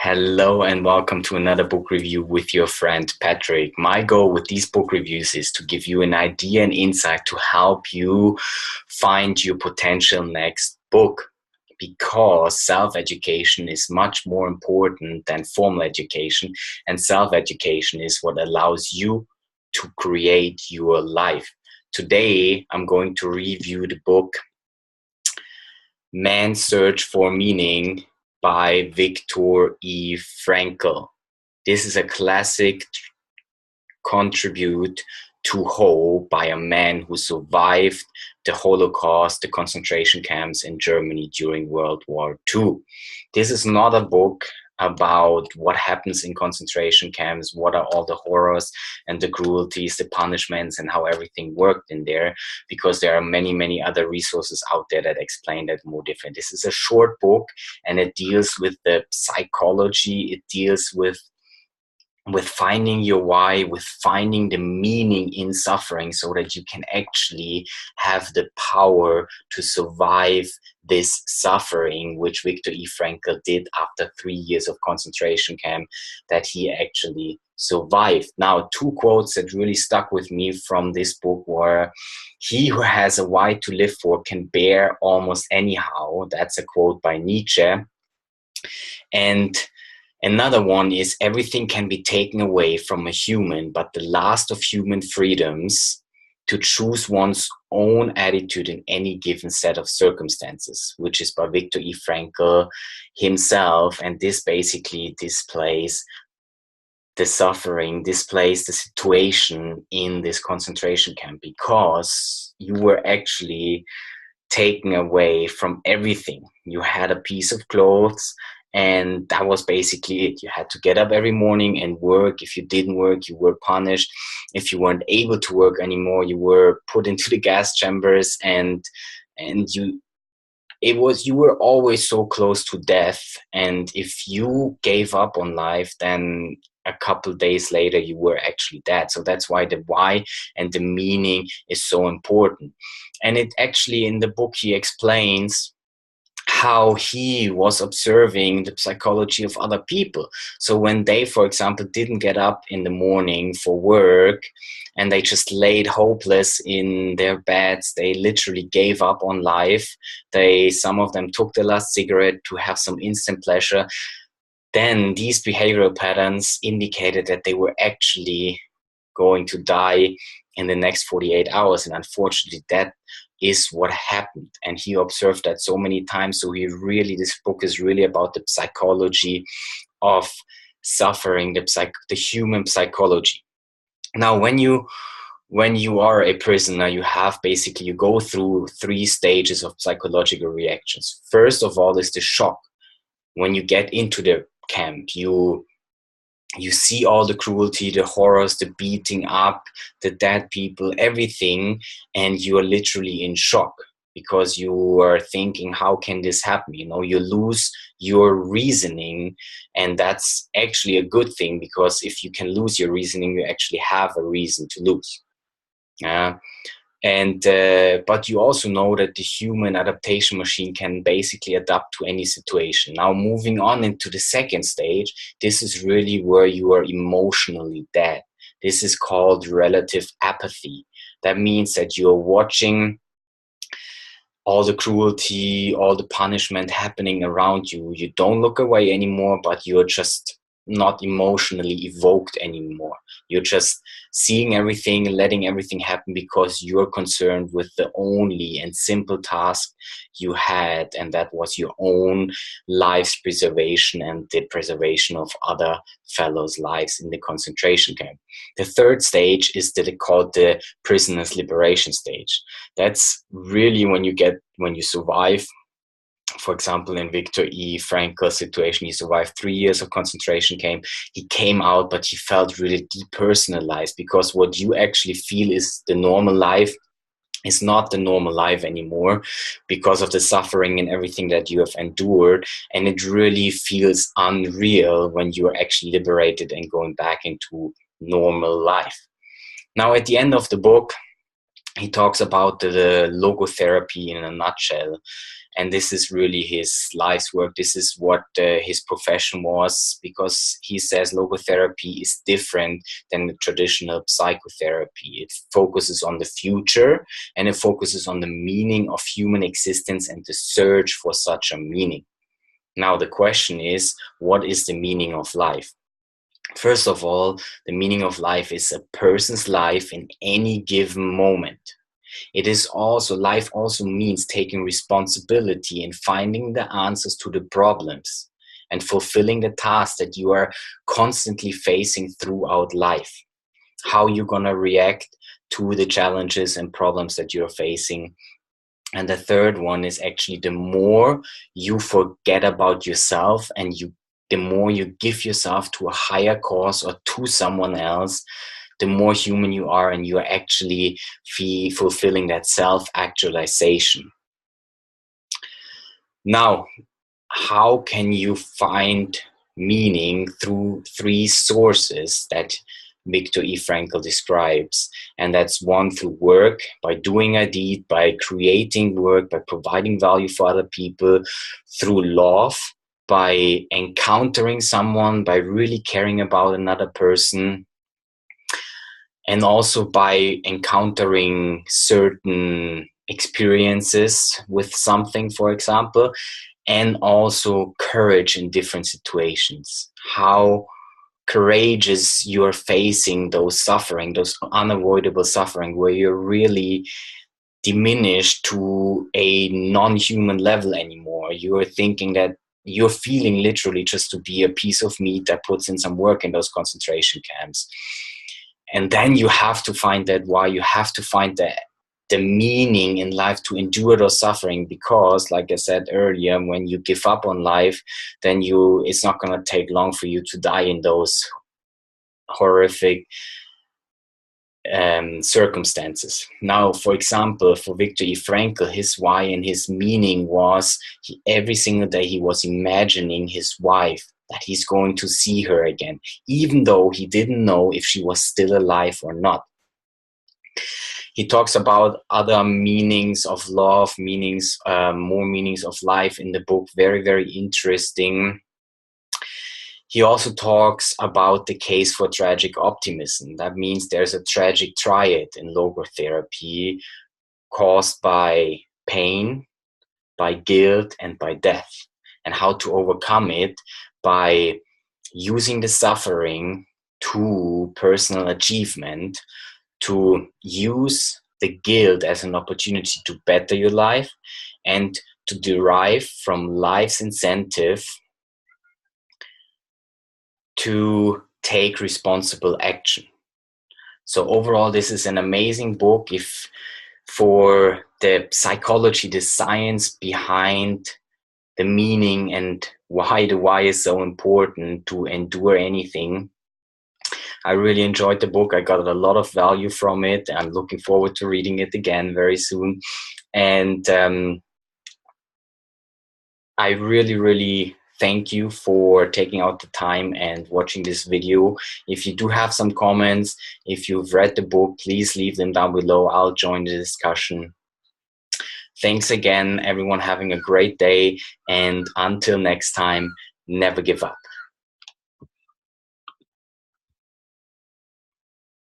Hello and welcome to another book review with your friend Patrick. My goal with these book reviews is to give you an idea and insight to help you find your potential next book, because self-education is much more important than formal education, and self-education is what allows you to create your life. Today, I'm going to review the book Man's Search for Meaning by Viktor E. Frankl. This is a classic contribute to hope by a man who survived the Holocaust, the concentration camps in Germany during World War II. This is not a book about what happens in concentration camps, what are all the horrors and the cruelties, the punishments, and how everything worked in there, because there are many, many other resources out there that explain that more different. This is a short book, and it deals with the psychology, it deals with finding your why, with finding the meaning in suffering, so that you can actually have the power to survive this suffering, which Viktor E. Frankl did after 3 years of concentration camp, that he actually survived. Now, two quotes that really stuck with me from this book were, "He who has a why to live for can bear almost anyhow." That's a quote by Nietzsche. And another one is, "Everything can be taken away from a human, but the last of human freedoms to choose one's own attitude in any given set of circumstances," which is by Viktor E. Frankl himself. And this basically displays the suffering, displays the situation in this concentration camp, because you were actually taken away from everything. You had a piece of clothes, and that was basically it. You had to get up every morning and work. If you didn't work, you were punished. If you weren't able to work anymore, you were put into the gas chambers, and you were always so close to death. And if you gave up on life, then a couple days later you were actually dead. So that's why the why and the meaning is so important. And it actually, in the book, he explains how he was observing the psychology of other people. So when they, for example, didn't get up in the morning for work, and they just laid hopeless in their beds, they literally gave up on life. Some of them took the last cigarette to have some instant pleasure. Then these behavioral patterns indicated that they were actually going to die in the next 48 hours. And unfortunately, that is what happened. And he observed that so many times. So this book is really about the psychology of suffering, the human psychology. Now, when you are a prisoner, you go through 3 stages of psychological reactions. First of all is the shock. When you get into the camp, you see all the cruelty, the horrors, the beating up, the dead people, everything, and you are literally in shock, because you are thinking, how can this happen? You lose your reasoning, and that's actually a good thing, because if you can lose your reasoning, you actually have a reason to lose. But you also know that the human adaptation machine can basically adapt to any situation. Now, moving on into the second stage, this is really where you are emotionally dead. This is called relative apathy. That means that you're watching all the cruelty, all the punishment happening around you. You don't look away anymore, but you're just not emotionally evoked anymore. You're just seeing everything, letting everything happen, because you're concerned with the only and simple task you had, and that was your own life's preservation and the preservation of other fellows' lives in the concentration camp. The third stage is called the prisoner's liberation stage. That's really when you survive. For example, in Viktor E. Frankl's situation, he survived 3 years of concentration camp. He came out, but he felt really depersonalized, because what you actually feel is the normal life is not the normal life anymore, because of the suffering and everything that you have endured. And it really feels unreal when you are actually liberated and going back into normal life. Now, at the end of the book, he talks about the logotherapy in a nutshell. And this is really his life's work. This is what his profession was, because he says logotherapy is different than the traditional psychotherapy. It focuses on the future, and it focuses on the meaning of human existence and the search for such a meaning. Now, the question is, what is the meaning of life? First of all, the meaning of life is a person's life in any given moment. It is also, life also means taking responsibility and finding the answers to the problems and fulfilling the tasks that you are constantly facing throughout life. How you're gonna react to the challenges and problems that you're facing. And the third one is actually, the more you forget about yourself and the more you give yourself to a higher cause or to someone else, the more human you are, and you are actually fulfilling that self-actualization. Now, how can you find meaning through 3 sources that Viktor E. Frankl describes? And that's one, through work, by doing a deed, by creating work, by providing value for other people, through love, by encountering someone, by really caring about another person, and also by encountering certain experiences with something, for example, and also courage in different situations. How courageous you're facing those suffering, those unavoidable suffering, where you're really diminished to a non-human level anymore. You're thinking that you're feeling literally just to be a piece of meat that puts in some work in those concentration camps. And then you have to find that why, you have to find the meaning in life to endure those suffering, because like I said earlier, when you give up on life, then it's not going to take long for you to die in those horrific circumstances. Now, for example, for Viktor E. Frankl, his why and his meaning was, every single day he was imagining his wife, that he's going to see her again, even though he didn't know if she was still alive or not. He talks about other meanings of love, more meanings of life in the book. Very, very interesting. He also talks about the case for tragic optimism. That means there's a tragic triad in logotherapy, caused by pain, by guilt, and by death, and how to overcome it by using the suffering to personal achievement, to use the guilt as an opportunity to better your life, and to derive from life's incentive to take responsible action. So overall, this is an amazing book for the psychology, the science behind the meaning, and why the why is so important to endure anything. I really enjoyed the book. I got a lot of value from it. I'm looking forward to reading it again very soon. And I really, really thank you for taking out the time and watching this video. If you do have some comments, if you've read the book, please leave them down below. I'll join the discussion. Thanks again, everyone. Having a great day. And until next time, never give up.